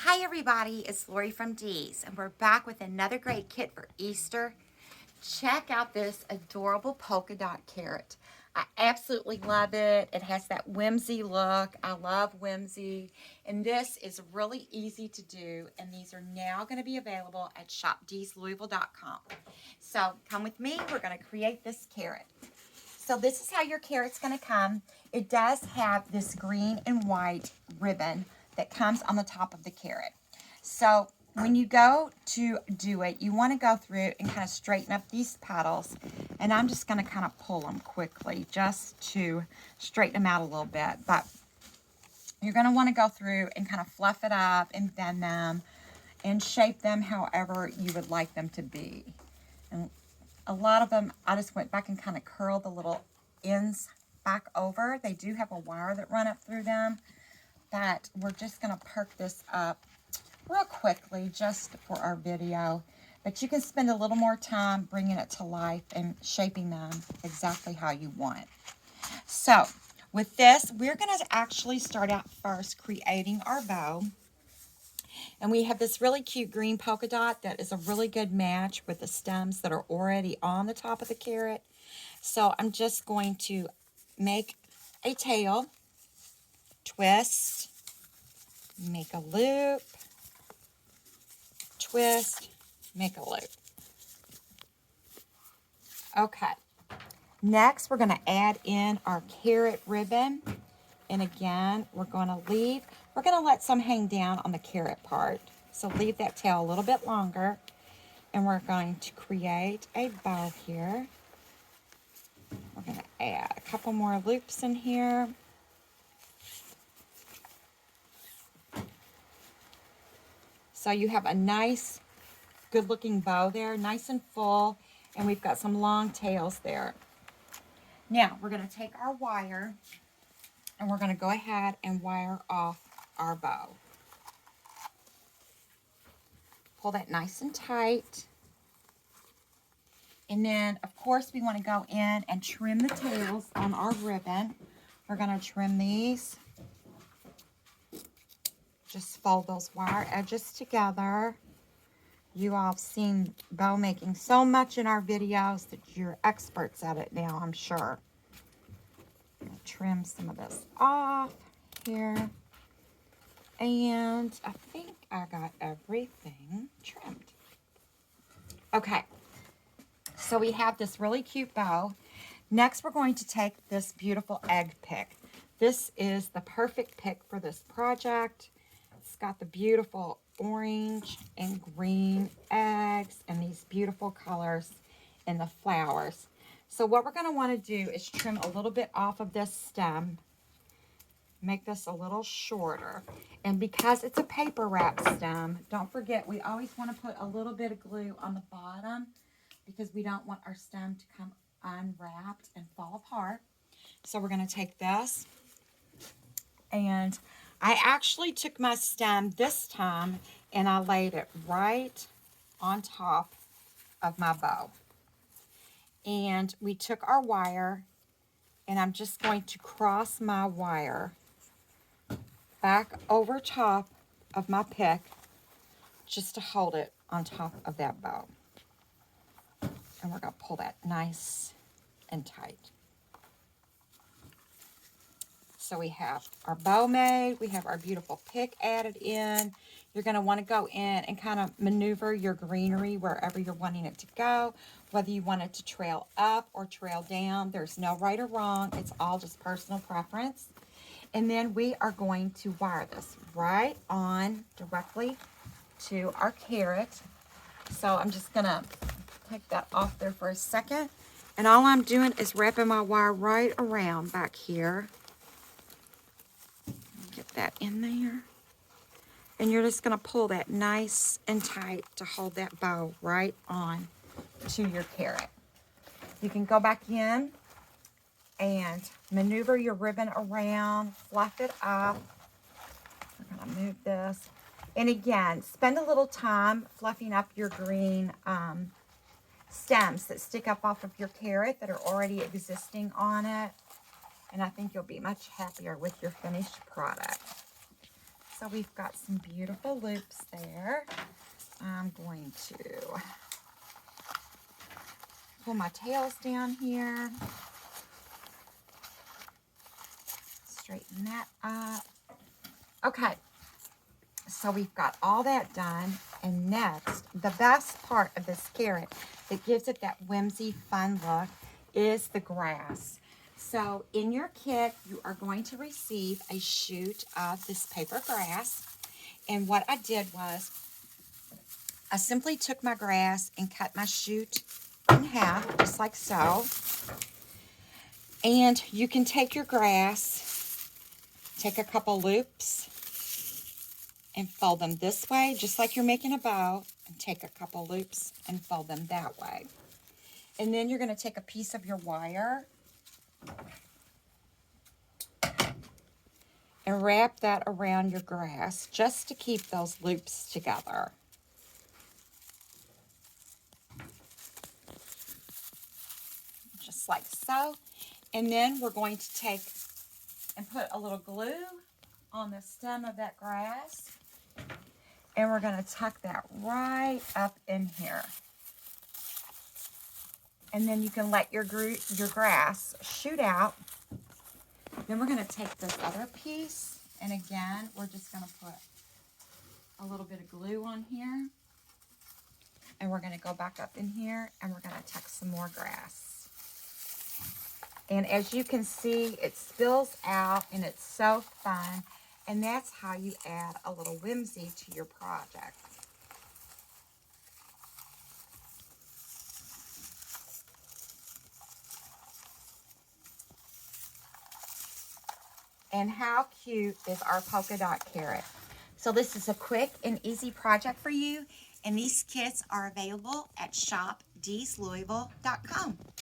Hi everybody, it's Lori from Dee's, and we're back with another great kit for Easter. Check out this adorable polka dot carrot. I absolutely love it. It has that whimsy look. I love whimsy. And this is really easy to do, and these are now going to be available at shopdeeslouisville.com. So come with me, we're going to create this carrot. So this is how your carrot's going to come. It does have this green and white ribbon that comes on the top of the carrot. So when you go to do it, you want to go through and kind of straighten up these petals. And I'm just going to kind of pull them quickly just to straighten them out a little bit. But you're going to want to go through and kind of fluff it up and bend them and shape them however you would like them to be. And a lot of them, I just went back and kind of curled the little ends back over. They do have a wire that run up through them, but we're just going to perk this up real quickly just for our video. But you can spend a little more time bringing it to life and shaping them exactly how you want. So with this, we're going to actually start out first creating our bow. And we have this really cute green polka dot that is a really good match with the stems that are already on the top of the carrot. So I'm just going to make a tail, twist, make a loop, twist, make a loop. Okay. Next, we're going to add in our carrot ribbon. And again, we're going to let some hang down on the carrot part. So leave that tail a little bit longer. And we're going to create a bow here. We're going to add a couple more loops in here. So you have a nice, good looking bow there, nice and full. And we've got some long tails there. Now, we're going to take our wire and we're going to go ahead and wire off our bow. Pull that nice and tight. And then, of course, we want to go in and trim the tails on our ribbon. We're going to trim these. Just fold those wire edges together. You all have seen bow making so much in our videos that you're experts at it now, I'm sure. I'm going to trim some of this off here. And I think I got everything trimmed. Okay. So we have this really cute bow. Next, we're going to take this beautiful egg pick. This is the perfect pick for this project. It's got the beautiful orange and green eggs and these beautiful colors in the flowers. So what we're going to want to do is trim a little bit off of this stem. Make this a little shorter. And because it's a paper wrap stem, don't forget we always want to put a little bit of glue on the bottom because we don't want our stem to come unwrapped and fall apart. So we're going to take this, and I actually took my stem this time and I laid it right on top of my bow. And we took our wire, and I'm just going to cross my wire back over top of my pick just to hold it on top of that bow. And we're going to pull that nice and tight. So we have our bow made. We have our beautiful pick added in. You're going to want to go in and kind of maneuver your greenery wherever you're wanting it to go, whether you want it to trail up or trail down. There's no right or wrong. It's all just personal preference. And then we are going to wire this right on directly to our carrot. So I'm just going to take that off there for a second. And all I'm doing is wrapping my wire right around back here. Get that in there. And you're just going to pull that nice and tight to hold that bow right on to your carrot. You can go back in and maneuver your ribbon around, fluff it up. We're going to move this. And again, spend a little time fluffing up your green stems that stick up off of your carrot that are already existing on it. And I think you'll be much happier with your finished product. So we've got some beautiful loops there. I'm going to pull my tails down here. Straighten that up. Okay, so we've got all that done. And next, the best part of this carrot that gives it that whimsy, fun look is the grass. So in your kit, you are going to receive a shoot of this paper grass. And what I did was, I simply took my grass and cut my shoot in half, just like so. And you can take your grass, take a couple loops, and fold them this way, just like you're making a bow, and take a couple loops and fold them that way. And then you're going to take a piece of your wire and wrap that around your grass just to keep those loops together. Just like so. And then we're going to take and put a little glue on the stem of that grass. And we're going to tuck that right up in here. And then you can let your grass shoot out. Then we're going to take this other piece, and again, we're just going to put a little bit of glue on here. And we're going to go back up in here, and we're going to tuck some more grass. And as you can see, it spills out, and it's so fun. And that's how you add a little whimsy to your project. And how cute is our polka dot carrot? So this is a quick and easy project for you. And these kits are available at shopdeeslouisville.com.